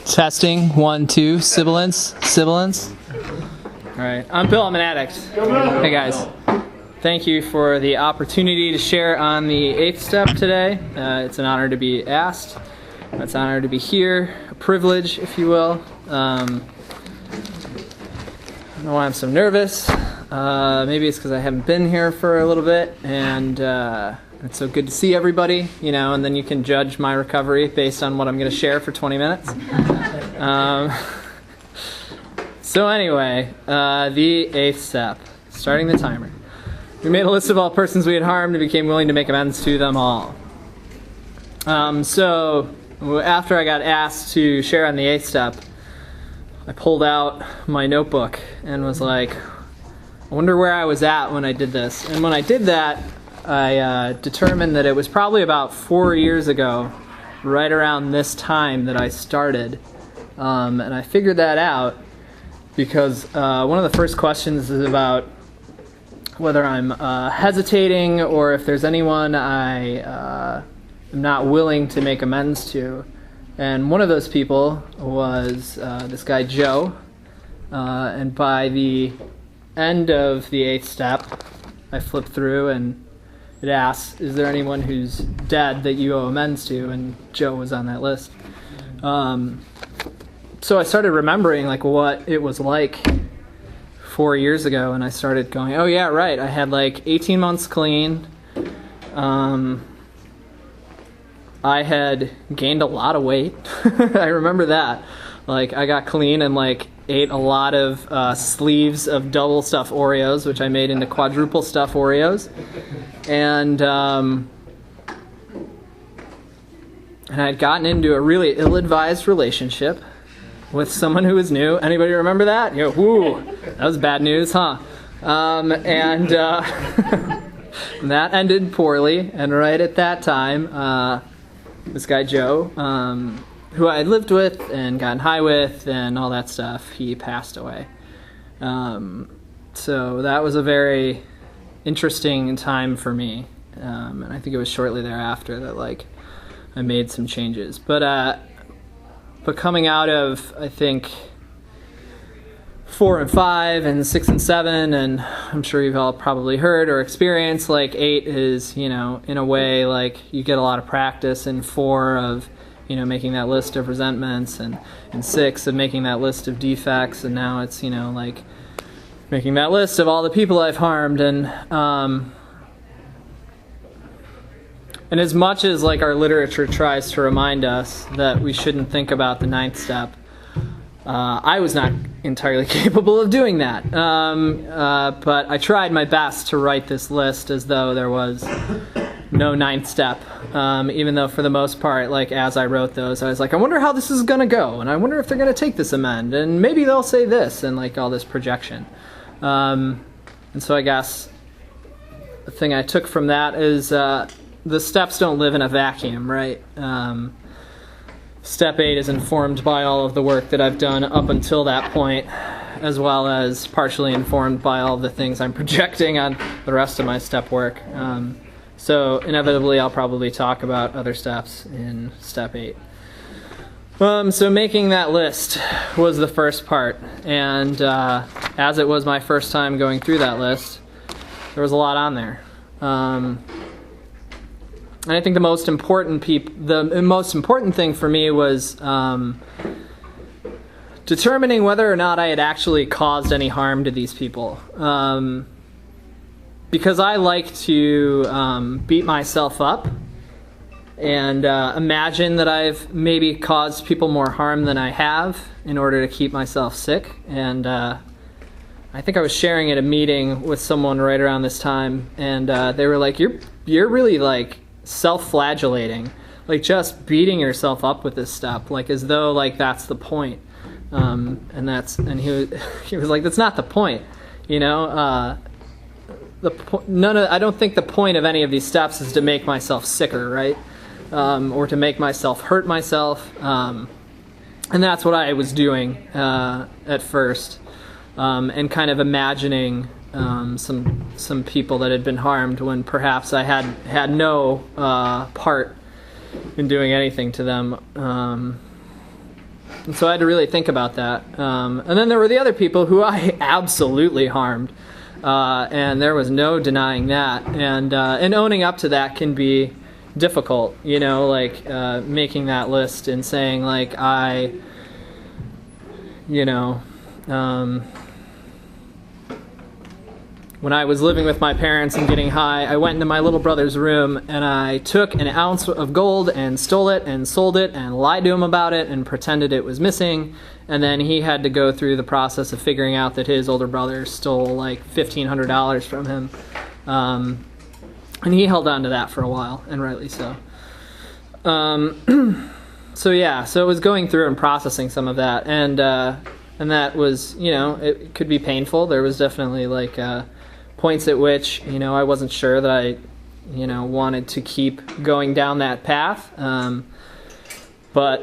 Testing, 1, 2, sibilance. All right, I'm Bill, I'm an addict. Hey guys, thank you for the opportunity to share on the 8th step today. It's an honor to be asked. It's an honor to be here, a privilege, if you will. I know why I'm so nervous. Maybe it's because I haven't been here for a little bit, and it's so good to see everybody, and then you can judge my recovery based on what I'm going to share for 20 minutes. So anyway, the 8th step, starting the timer. We made a list of all persons we had harmed and became willing to make amends to them all. So after I got asked to share on the 8th step, I pulled out my notebook and was like, I wonder where I was at when I did this. And when I did that, I determined that it was probably about 4 years ago, right around this time that I started. And I figured that out because one of the first questions is about whether I'm hesitating or if there's anyone I am not willing to make amends to. And one of those people was this guy Joe. And by the end of the 8th step, I flipped through and it asks, is there anyone who's dead that you owe amends to? And Joe was on that list. So I started remembering what it was like 4 years ago, and I started going, oh yeah, right, I had 18 months clean. I had gained a lot of weight. I remember that. I got clean and ate a lot of sleeves of double stuffed Oreos, which I made into quadruple stuffed Oreos. And I'd gotten into a really ill-advised relationship with someone who was new. Anybody remember that? Whoo, that was bad news, huh? And that ended poorly. And right at that time, this guy Joe, who I had lived with and gotten high with and all that stuff, he passed away. So that was a very interesting time for me. And I think it was shortly thereafter that I made some changes. But coming out of, I think, 4 and 5 and 6 and 7, and I'm sure you've all probably heard or experienced, 8 is, in a way, you get a lot of practice, and 4 of, making that list of resentments, and 6 of making that list of defects, and now it's, making that list of all the people I've harmed, and as much as our literature tries to remind us that we shouldn't think about the 9th step, I was not entirely capable of doing that. But I tried my best to write this list as though there was no 9th step, even though for the most part, as I wrote those, I was I wonder how this is going to go, and I wonder if they're going to take this amend, and maybe they'll say this, and all this projection. And so I guess the thing I took from that is the steps don't live in a vacuum, right? Step 8 is informed by all of the work that I've done up until that point, as well as partially informed by all of the things I'm projecting on the rest of my step work. So inevitably, I'll probably talk about other steps in step 8. So making that list was the first part, and as it was my first time going through that list, there was a lot on there. And I think the most important thing for me was determining whether or not I had actually caused any harm to these people. Because I like to beat myself up and imagine that I've maybe caused people more harm than I have in order to keep myself sick. And I think I was sharing at a meeting with someone right around this time, and they were like, "You're really self-flagellating, just beating yourself up with this stuff, as though that's the point." And he was like, "That's not the point, I don't think the point of any of these steps is to make myself sicker, right? Or to make myself hurt myself." And that's what I was doing at first, and kind of imagining some people that had been harmed when perhaps I had no part in doing anything to them. And so I had to really think about that. And then there were the other people who I absolutely harmed. And there was no denying that. And owning up to that can be difficult, like making that list and saying, like, when I was living with my parents and getting high, I went into my little brother's room and I took an ounce of gold and stole it and sold it and lied to him about it and pretended it was missing. And then he had to go through the process of figuring out that his older brother stole like $1,500 from him. And he held on to that for a while, and rightly so. So it was going through and processing some of that. And that was, it could be painful. There was definitely like points at which, I wasn't sure that I, wanted to keep going down that path. But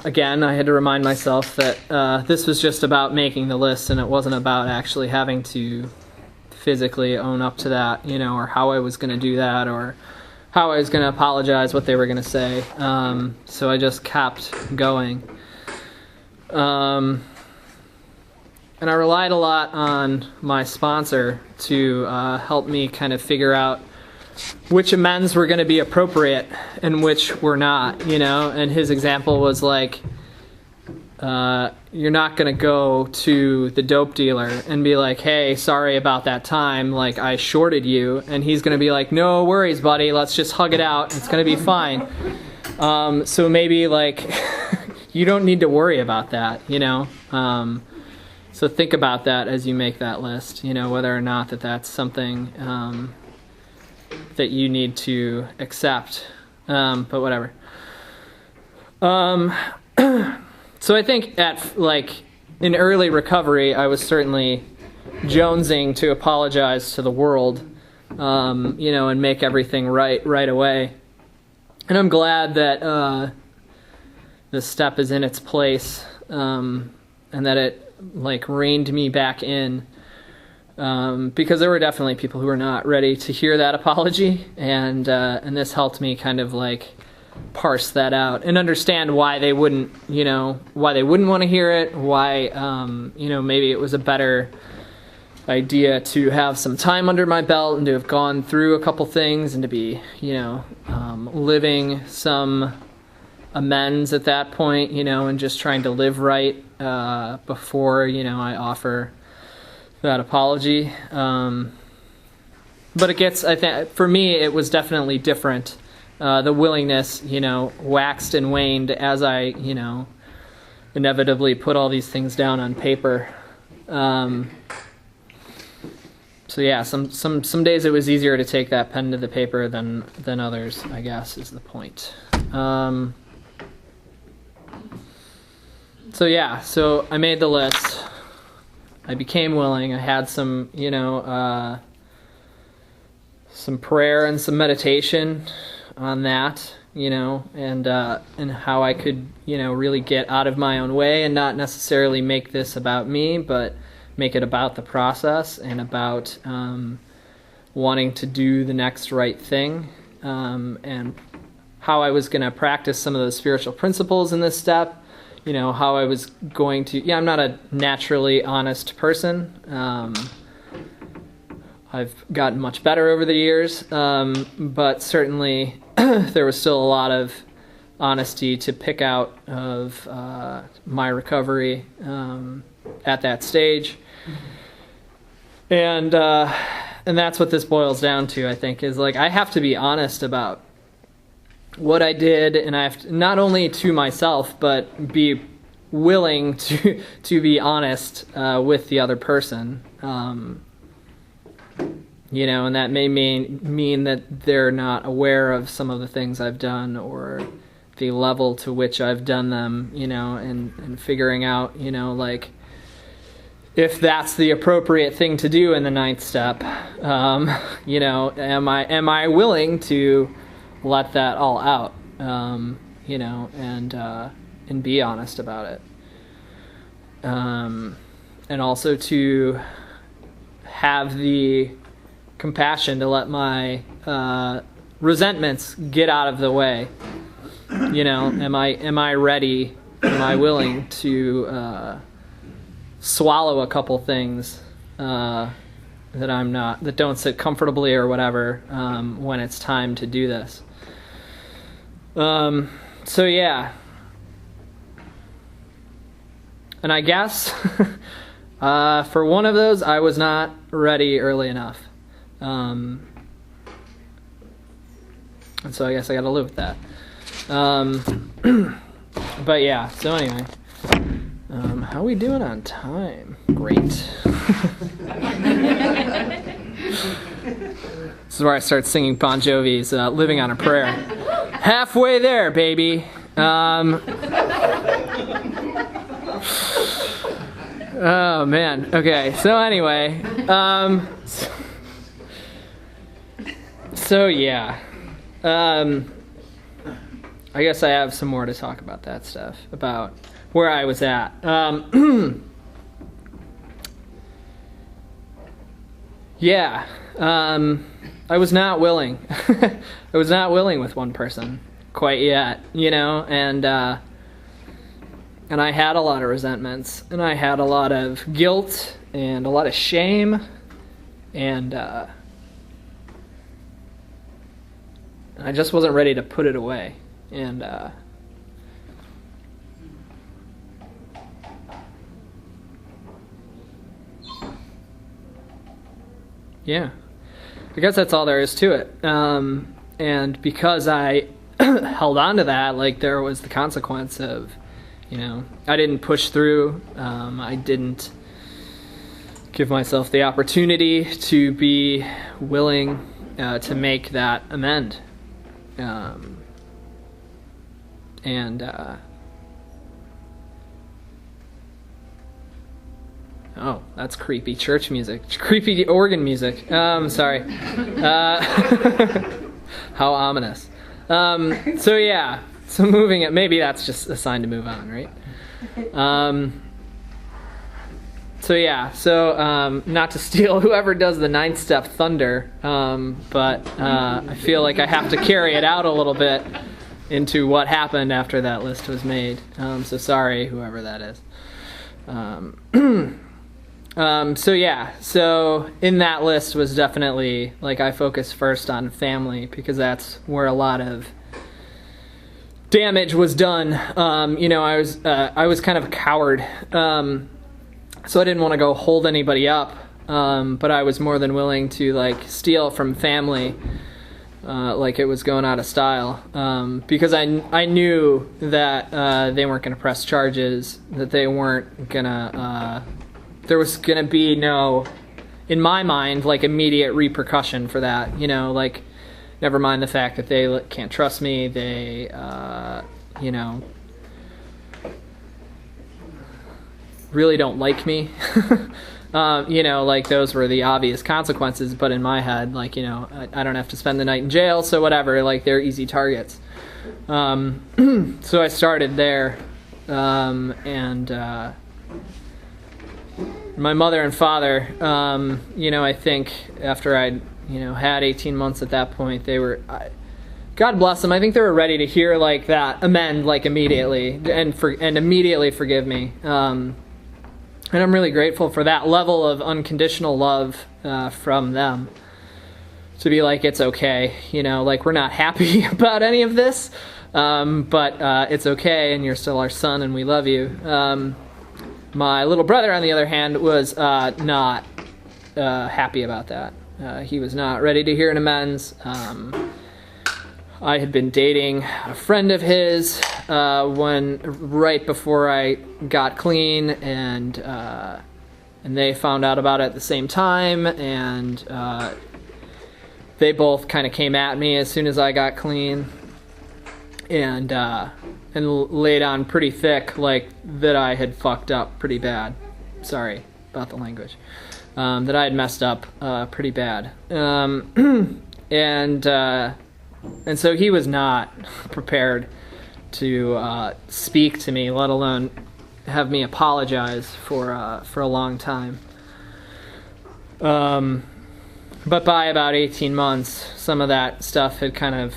again, I had to remind myself that this was just about making the list, and it wasn't about actually having to physically own up to that, or how I was going to do that, or how I was going to apologize, what they were going to say. So I just kept going. And I relied a lot on my sponsor to help me kind of figure out which amends were going to be appropriate and which were not, and his example was like, you're not going to go to the dope dealer and be like, hey, sorry about that time, like I shorted you, and he's going to be like, no worries, buddy, let's just hug it out, it's going to be fine. So maybe like you don't need to worry about that, so think about that as you make that list, whether or not that's something that you need to accept, but whatever. So I think in early recovery, I was certainly jonesing to apologize to the world, and make everything right away. And I'm glad that this step is in its place, and that it reined me back in, because there were definitely people who were not ready to hear that apology, and this helped me kind of parse that out and understand why they wouldn't want to hear it, why maybe it was a better idea to have some time under my belt and to have gone through a couple things and to be living some amends at that point, and just trying to live right before I offer that apology. But I think for me it was definitely different. The willingness, waxed and waned as I, inevitably put all these things down on paper. So yeah, some days it was easier to take that pen to the paper than others, I guess, is the point. So I made the list. I became willing. I had some, some prayer and some meditation on that, and how I could, really get out of my own way and not necessarily make this about me, but make it about the process and about wanting to do the next right thing, and how I was going to practice some of those spiritual principles in this step, how I was going to, I'm not a naturally honest person. I've gotten much better over the years, but certainly there was still a lot of honesty to pick out of my recovery at that stage. And that's what this boils down to, I think, is I have to be honest about what I did, and I have to, not only to myself, but be willing to be honest with the other person. And that may mean that they're not aware of some of the things I've done or the level to which I've done them, and figuring out, if that's the appropriate thing to do in the ninth step. Am I willing to let that all out, and be honest about it. And also to have the compassion to let my resentments get out of the way. Am I ready? Am I willing to swallow a couple things that don't sit comfortably or whatever when it's time to do this? So yeah. And I guess for one of those, I was not ready early enough. And so I guess I got to live with that. But yeah, so anyway, how are we doing on time? Great. This is where I start singing Bon Jovi's Living on a Prayer. Halfway there, baby. Oh man. Okay. So anyway, so yeah, I guess I have some more to talk about that stuff, about where I was at. Yeah, I was not willing. I was not willing with one person quite yet, and I had a lot of resentments, and I had a lot of guilt, and a lot of shame, and I just wasn't ready to put it away. And yeah, I guess that's all there is to it. And because I held on to that, like, there was the consequence of, I didn't push through. I didn't give myself the opportunity to be willing to make that amend. Oh, that's creepy church music. Creepy organ music. Sorry. How ominous. So yeah. So moving it, maybe that's just a sign to move on, right? So yeah. So not to steal whoever does the 9th step thunder, but I feel like I have to carry it out a little bit into what happened after that list was made. So sorry, whoever that is. So yeah, so in that list was definitely, like, I focused first on family because that's where a lot of damage was done. I was kind of a coward, so I didn't want to go hold anybody up, but I was more than willing to, like, steal from family, like it was going out of style, because I knew that they weren't going to press charges, that they weren't going to... there was going to be no, in my mind, like, immediate repercussion for that. Like, never mind the fact that they can't trust me. They, really don't like me. Like, those were the obvious consequences. But in my head, like, I don't have to spend the night in jail, so whatever. Like, they're easy targets. So I started there, and... my mother and father, I think after I'd, had 18 months at that point, they were, God bless them, I think they were ready to hear, like, that amend, like, immediately, and immediately forgive me. And I'm really grateful for that level of unconditional love from them. To be like, it's okay, like, we're not happy about any of this, but it's okay, and you're still our son, and we love you. My little brother, on the other hand, was not happy about that. He was not ready to hear an amends. I had been dating a friend of his right before I got clean, and they found out about it at the same time, and they both kind of came at me as soon as I got clean, and laid on pretty thick, like, that I had fucked up pretty bad. Sorry about the language. That I had messed up pretty bad. And so he was not prepared to speak to me, let alone have me apologize for a long time. But by about 18 months, some of that stuff had kind of,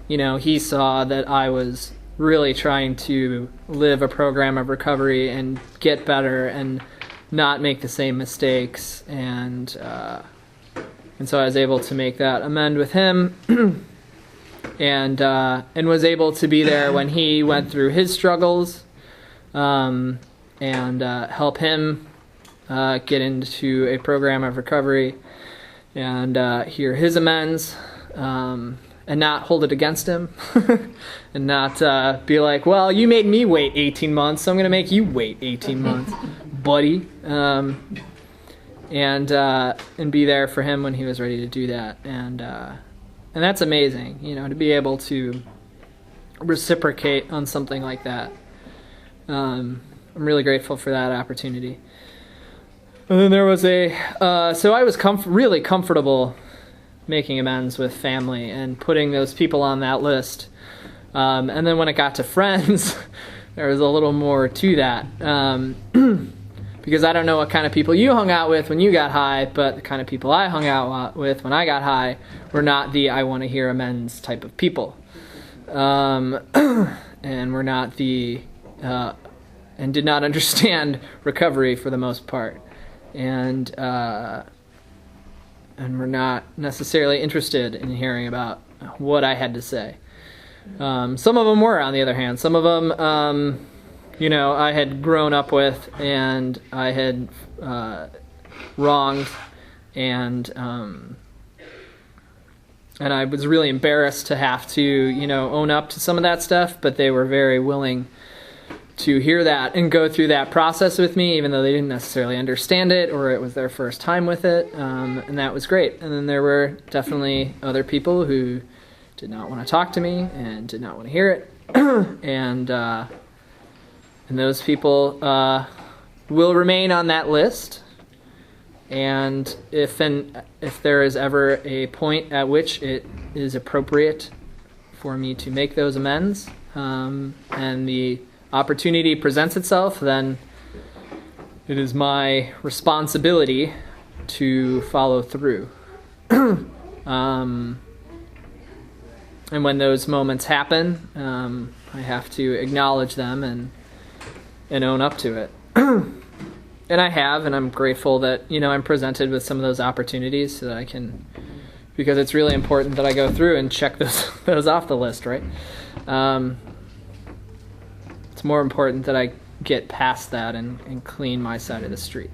he saw that I was really trying to live a program of recovery and get better and not make the same mistakes. And so I was able to make that amend with him and was able to be there when he went through his struggles and help him get into a program of recovery and hear his amends, and not hold it against him, and not be like, well, you made me wait 18 months, so I'm going to make you wait 18 months, buddy, and be there for him when he was ready to do that, and that's amazing, to be able to reciprocate on something like that. I'm really grateful for that opportunity. And then there was so I was really comfortable making amends with family and putting those people on that list. And then when it got to friends, there was a little more to that. Because I don't know what kind of people you hung out with when you got high, but the kind of people I hung out with when I got high were not the I want to hear amends type of people. And were not and did not understand recovery for the most part. And we're not necessarily interested in hearing about what I had to say. Some of them were, on the other hand. Some of them, I had grown up with and I had wronged, and I was really embarrassed to have to, own up to some of that stuff, but they were very willing to hear that and go through that process with me, even though they didn't necessarily understand it or it was their first time with it, and that was great. And then there were definitely other people who did not want to talk to me and did not want to hear it, and those people will remain on that list. And if there is ever a point at which it is appropriate for me to make those amends, and the opportunity presents itself, then it is my responsibility to follow through. And when those moments happen, I have to acknowledge them and own up to it. And I have, and I'm grateful that, I'm presented with some of those opportunities so that I can, because it's really important that I go through and check those off the list, right? It's more important that I get past that and clean my side of the street,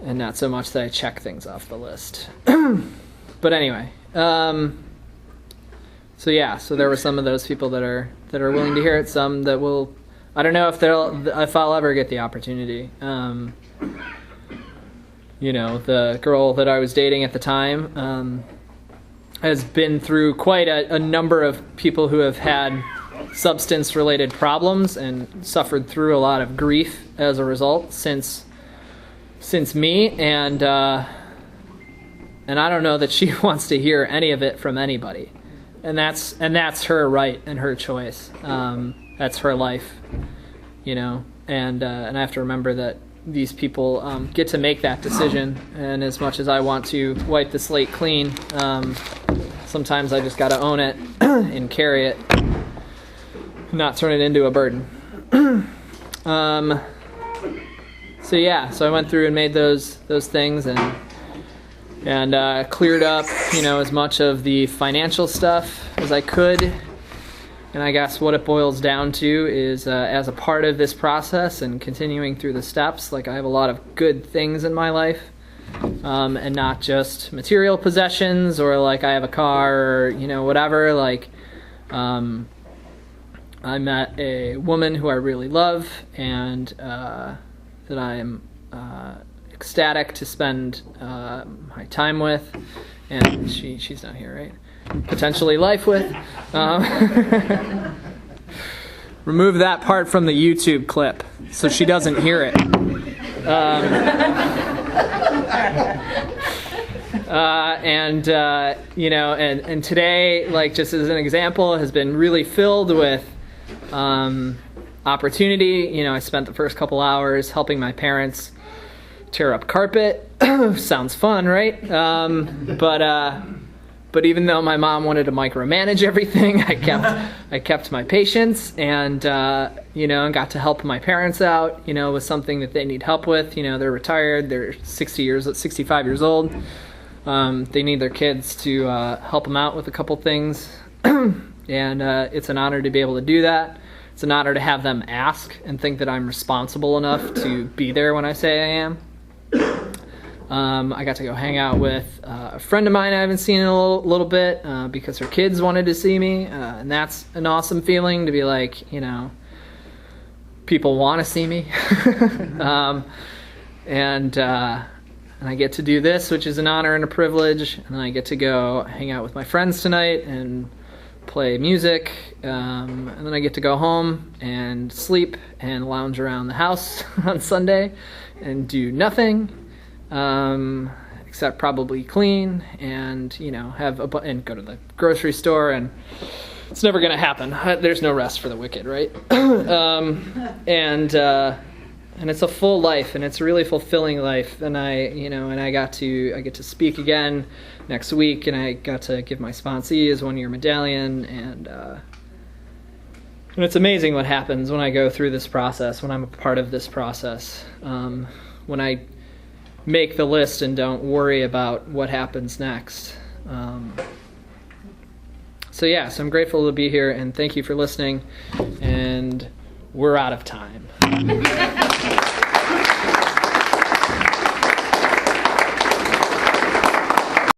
and not so much that I check things off the list. But anyway, so there were some of those people that are willing to hear it. Some that will, I don't know if I'll ever get the opportunity. The girl that I was dating at the time has been through quite a number of people who have had substance-related problems and suffered through a lot of grief as a result since me, and I don't know that she wants to hear any of it from anybody, and that's her right and her choice. That's her life, and I have to remember that these people get to make that decision, and as much as I want to wipe the slate clean, sometimes I just got to own it and carry it, not turn it into a burden. So I went through and made those things and cleared up, as much of the financial stuff as I could. And I guess what it boils down to is, as a part of this process and continuing through the steps, I have a lot of good things in my life, and not just material possessions or I have a car or whatever. I met a woman who I really love and that I am ecstatic to spend my time with, and she's not here, right? Potentially life with. Remove that part from the YouTube clip so she doesn't hear it. And today, just as an example, has been really filled with opportunity. I spent the first couple hours helping my parents tear up carpet. Sounds fun, right? But even though my mom wanted to micromanage everything, I kept my patience, and and got to help my parents out, with something that they need help with. They're retired, they're 65 years old. They need their kids to help them out with a couple things, and it's an honor to be able to do that. It's an honor to have them ask and think that I'm responsible enough to be there when I say I am. I got to go hang out with a friend of mine I haven't seen in a little bit because her kids wanted to see me, and that's an awesome feeling to be like, people want to see me. And I get to do this, which is an honor and a privilege, and I get to go hang out with my friends tonight and play music, and then I get to go home and sleep and lounge around the house on Sunday and do nothing. Except probably clean and, have and go to the grocery store, and it's never going to happen. There's no rest for the wicked, right? And it's a full life, and it's a really fulfilling life. And I get to speak again next week, and I got to give my sponsee his 1-year medallion, and it's amazing what happens when I go through this process, when I'm a part of this process, when I make the list and don't worry about what happens next. So I'm grateful to be here, and thank you for listening, and we're out of time.